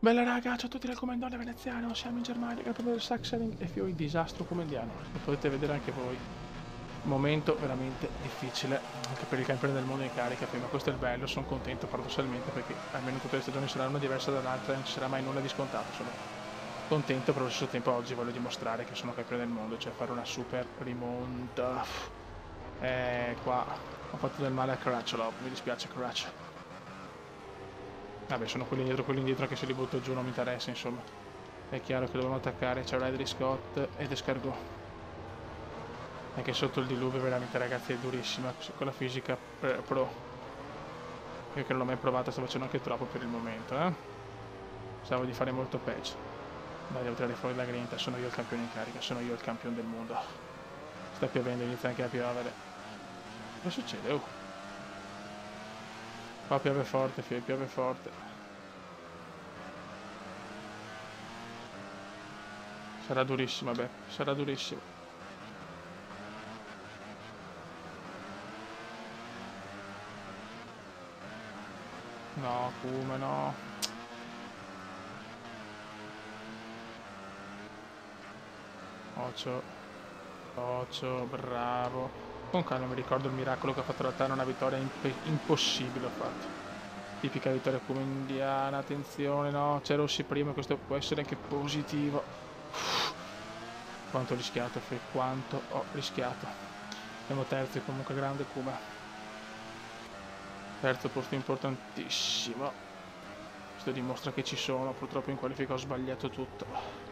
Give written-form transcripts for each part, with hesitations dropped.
Bella raga, ciao a tutti dal comandante veneziano, siamo in Germania, capitale del Sachsenring e Fiori disastro comendiano. Lo potete vedere anche voi. Momento veramente difficile, anche per il campione del mondo in carica, ma questo è il bello, sono contento paradossalmente perché almeno tutte le stagioni saranno diverse dall'altra e non ci sarà mai nulla di scontato, sono contento, però allo stesso tempo oggi voglio dimostrare che sono campione del mondo, cioè fare una super rimonta. Qua ho fatto del male a Crutchlov, mi dispiace Crutch. Vabbè, sono quelli indietro che se li butto giù non mi interessa, insomma. È chiaro che dobbiamo attaccare, c'è Ridley Scott ed Escargot. Anche sotto il diluvio veramente ragazzi è durissima, con la fisica pro. Io che non l'ho mai provata, sto facendo anche troppo per il momento, Pensavo di fare molto peggio. Dai, devo tirare fuori la grinta, sono io il campione in carica, sono io il campione del mondo. Sta piovendo, inizia anche a piovere. Cosa succede? Oh. Qua piove forte, piove forte. Sarà durissima, beh, sarà durissima. No, come no? Occhio, bravo. Con calma mi ricordo il miracolo che ha fatto la Tana, una vittoria impossibile ho fatto. Tipica vittoria come indiana, attenzione, no, c'è Rossi prima, questo può essere anche positivo. Quanto ho rischiato, quanto ho rischiato. Siamo terzi comunque, grande Kuma. Terzo posto importantissimo. Questo dimostra che ci sono, purtroppo in qualifica ho sbagliato tutto.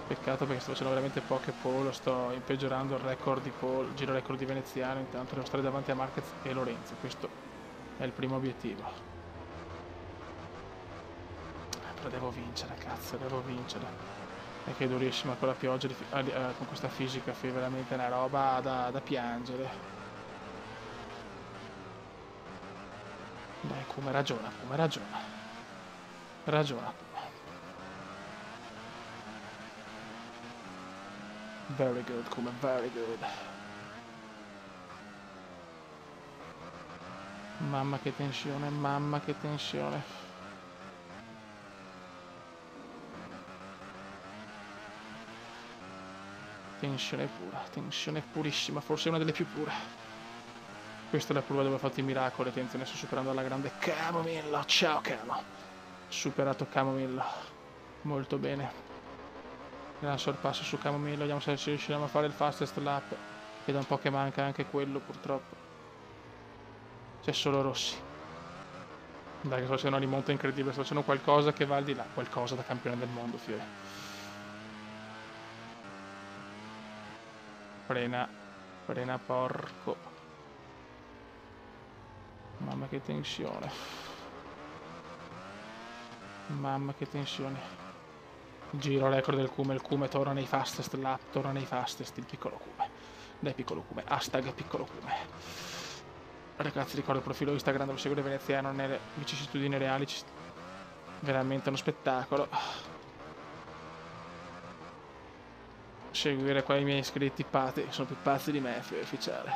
Peccato perché sto facendo veramente poche pole, sto peggiorando il record di pole, il giro record di veneziano, intanto devo stare davanti a Marquez e Lorenzo, questo è il primo obiettivo. Però devo vincere, cazzo, devo vincere. È che è durissima con la pioggia, con questa fisica, è veramente una roba da piangere. Dai, come ragiona. Ragiona. Very good, Kuma, very good. Mamma che tensione, mamma che tensione. Tensione pura, tensione purissima, forse una delle più pure. Questa è la prova dove ho fatto i miracoli, attenzione, sto superando la grande Camomillo, ciao Camo. Superato Camomillo, molto bene. Gran sorpasso su Camomillo, vediamo se riusciremo a fare il fastest lap. Che da un po' che manca anche quello purtroppo. C'è solo Rossi. Dai che sto facendo una rimonta incredibile, sto facendo qualcosa che va al di là. Qualcosa da campione del mondo, Fiore. Frena porco. Mamma che tensione. Mamma che tensione. Giro record del Kume, il Kume torna nei fastest lap, torna nei fastest, il piccolo Kume. Dai piccolo Kume, hashtag piccolo Kume. Ragazzi ricordo il profilo Instagram dove seguire veneziano nelle vicissitudini reali, veramente uno spettacolo. Seguire qua i miei iscritti pazzi, sono più pazzi di me, ufficiale.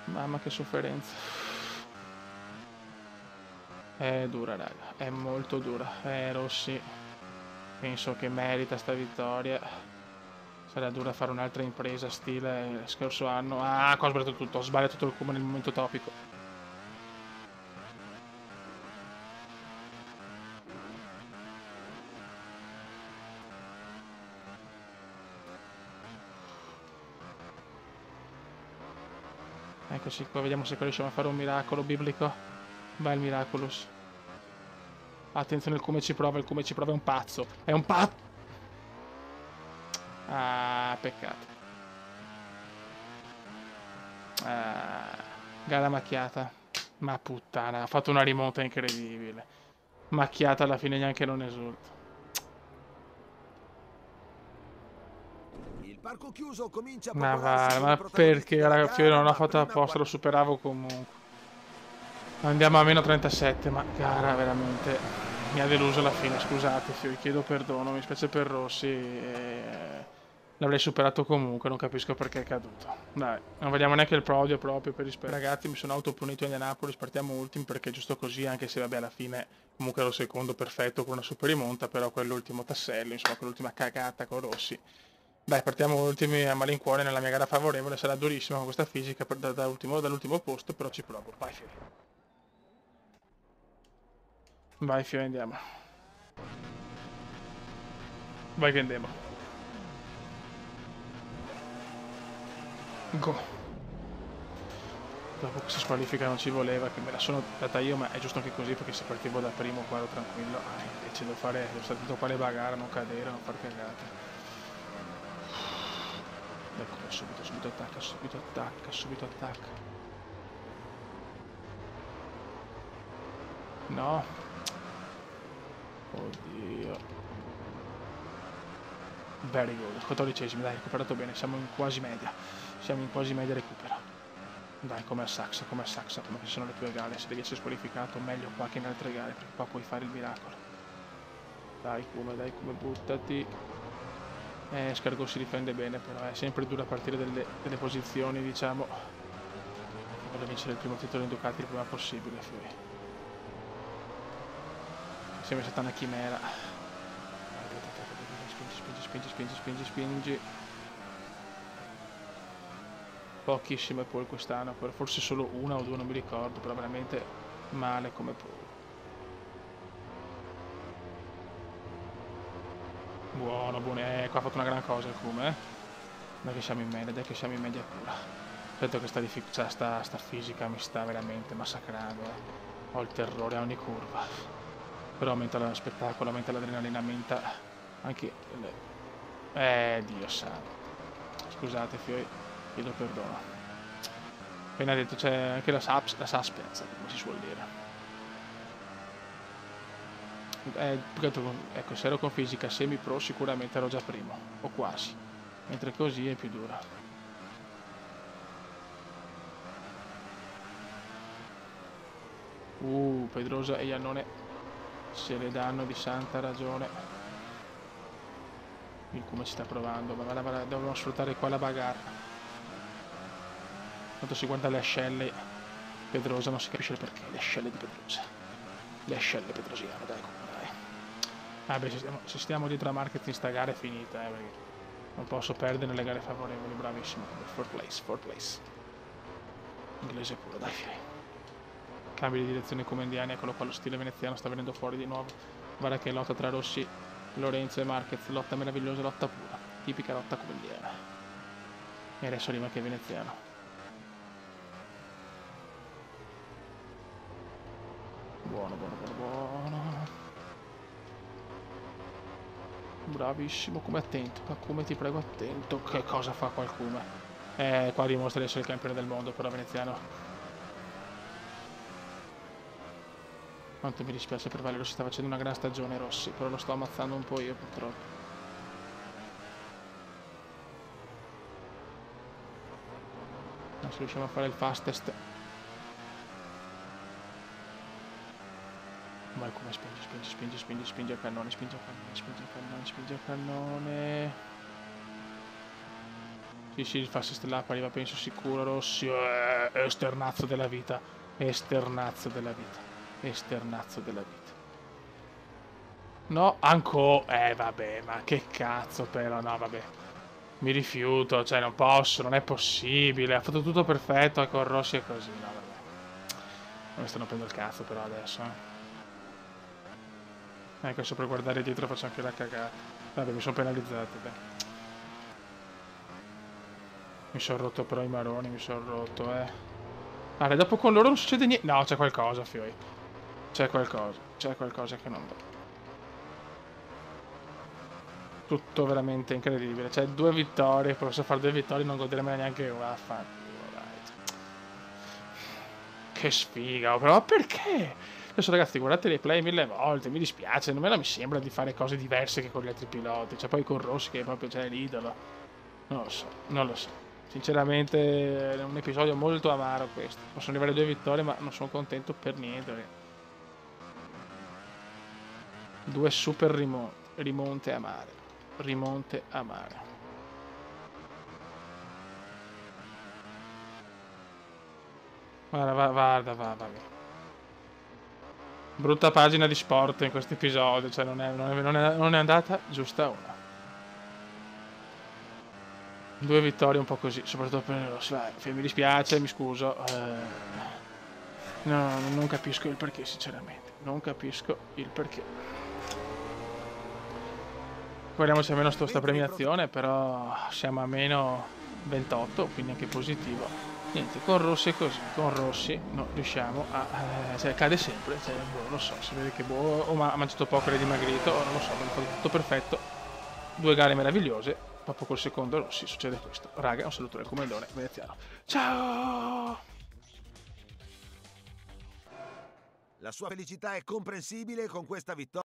Mamma che sofferenza. È dura raga, è molto dura. Rossi penso che merita sta vittoria. Sarà dura fare un'altra impresa stile scorso anno. Ah, qua ho sbagliato tutto il Kuma nel momento topico. Eccoci qua, vediamo se riusciamo a fare un miracolo biblico. Vai il Miraculous. Attenzione il Kuma ci prova, è un pazzo. È un pazzo! Ah, peccato. Gara macchiata. Ma puttana, ha fatto una rimonta incredibile. Macchiata alla fine neanche non esulta. Il parco chiuso comincia a Ma perché ragazzi io non l'ho fatto apposta, lo superavo comunque. Andiamo a meno 37, ma gara veramente mi ha deluso alla fine, scusate, chiedo perdono, mi spiace per Rossi. L'avrei superato comunque, non capisco perché è caduto. Dai, non vediamo neanche il podio proprio per rispetto. Ragazzi, mi sono autopunito in Indianapolis, partiamo ultimi perché è giusto così, anche se vabbè alla fine comunque ero secondo perfetto con una super rimonta, però quell'ultimo tassello, insomma quell'ultima cagata con Rossi. Dai, partiamo ultimi a malincuore nella mia gara favorevole, sarà durissima con questa fisica dall'ultimo posto, però ci provo. Vai Fiori. Vai Fiori, andiamo. Vai che andiamo. Go. Dopo questa squalifica non ci voleva, che me la sono data io, ma è giusto anche così perché se partivo da primo qua ero tranquillo. Invece devo stare tutto qua le bagare, non cadere, non far cagate. Ecco, subito attacca, subito attacca, subito attacca. No. Oddio. Very good. 14esimi, dai, recuperato bene, siamo in quasi media. Siamo in quasi media recupero. Dai, come a Saxa, come che sono le tue gare. Se devi essere squalificato, meglio qua che in altre gare, perché qua puoi fare il miracolo. Dai, come, buttati. Scargo si difende bene, però è sempre dura a partire delle posizioni, diciamo. Voglio vincere il primo titolo in Ducati il prima possibile, Fiori. Sembra stata una chimera. Spingi. Pochissime pole quest'anno, forse solo una o due, non mi ricordo, però veramente male come pole. Buono, qua ha fatto una gran cosa il Kume, Dai che siamo in media pura. Certo che sta fisica mi sta veramente massacrando, Ho il terrore a ogni curva. Però aumenta lo spettacolo, aumenta l'adrenalina, aumenta anche... Dio santo. Scusate, Fiori, chiedo perdono. Appena detto, c'è anche la suspense, come si suol dire. Ecco, se ero con fisica semi-pro sicuramente ero già primo, o quasi, mentre così è più dura. Pedrosa e Iannone se le danno di santa ragione. Il come ci sta provando, ma dobbiamo sfruttare qua la bagarre. Quando si guarda le ascelle Pedrosa non si capisce il perché, le ascelle di Pedrosa. Le ascelle pedrosiane, dai. Beh, se stiamo dietro a Marquez in sta gara è finita, perché non posso perdere nelle gare favorevoli, bravissimo. Fourth place. Inglese puro, dai Fiori. Cambio di direzione come indiani, eccolo qua, lo stile veneziano sta venendo fuori di nuovo. Guarda che lotta tra Rossi, Lorenzo e Marquez, lotta meravigliosa, lotta pura. Tipica lotta come indiana. E adesso arriva anche il veneziano. Buono. Bravissimo, come attento, come ti prego attento. Che cosa fa qualcuno? Qua dimostra di essere il campione del mondo, però veneziano. Quanto mi dispiace per Valerio, si sta facendo una gran stagione Rossi, però lo sto ammazzando un po' io purtroppo. Non se riusciamo a fare il fastest. Ma come spinge a cannone, spinge a cannone. Sì, il fastest lap arriva penso sicuro Rossi. Esternazzo della vita. No, ancora. Vabbè, ma che cazzo però, no, vabbè. Mi rifiuto, cioè non posso, non è possibile. Ha fatto tutto perfetto con Rossi e così, no, vabbè. Non mi stanno prendendo il cazzo però adesso, Ecco, sopra guardare dietro faccio anche la cagata. Vabbè, mi sono penalizzato, dai. Mi sono rotto però i maroni, Allora, dopo con loro non succede niente. No, c'è qualcosa, Fioi. C'è qualcosa che non va. Tutto veramente incredibile. Cioè, 2 vittorie, posso fare 2 vittorie e non godermene neanche una. Che sfiga, però ma perché? Adesso ragazzi, guardate le play 1000 volte, mi dispiace, non mi sembra di fare cose diverse che con gli altri piloti. Cioè, poi con Rossi che è proprio l'idolo. Non lo so. Sinceramente è un episodio molto amaro questo. Possono arrivare 2 vittorie, ma non sono contento per niente. 2 super rimonte amare. Guarda, va via. Brutta pagina di sport in questo episodio, cioè non è andata giusta una. 2 vittorie un po' così, soprattutto per il Rossi. Mi dispiace, mi scuso. No, non capisco il perché, sinceramente. Non capisco il perché. Guardiamoci almeno sta premiazione, però siamo a meno 28, quindi anche positivo. Niente, con Rossi è così, con Rossi non riusciamo a... cioè cade sempre, cioè, boh, non so, si vede che boh, o ha mangiato poco e è dimagrito, o non lo so, ma ha fatto tutto perfetto. 2 gare meravigliose, proprio col secondo Rossi succede questo. Raga, un saluto dal commendone veneziano. Ciao! La sua felicità è comprensibile con questa vittoria.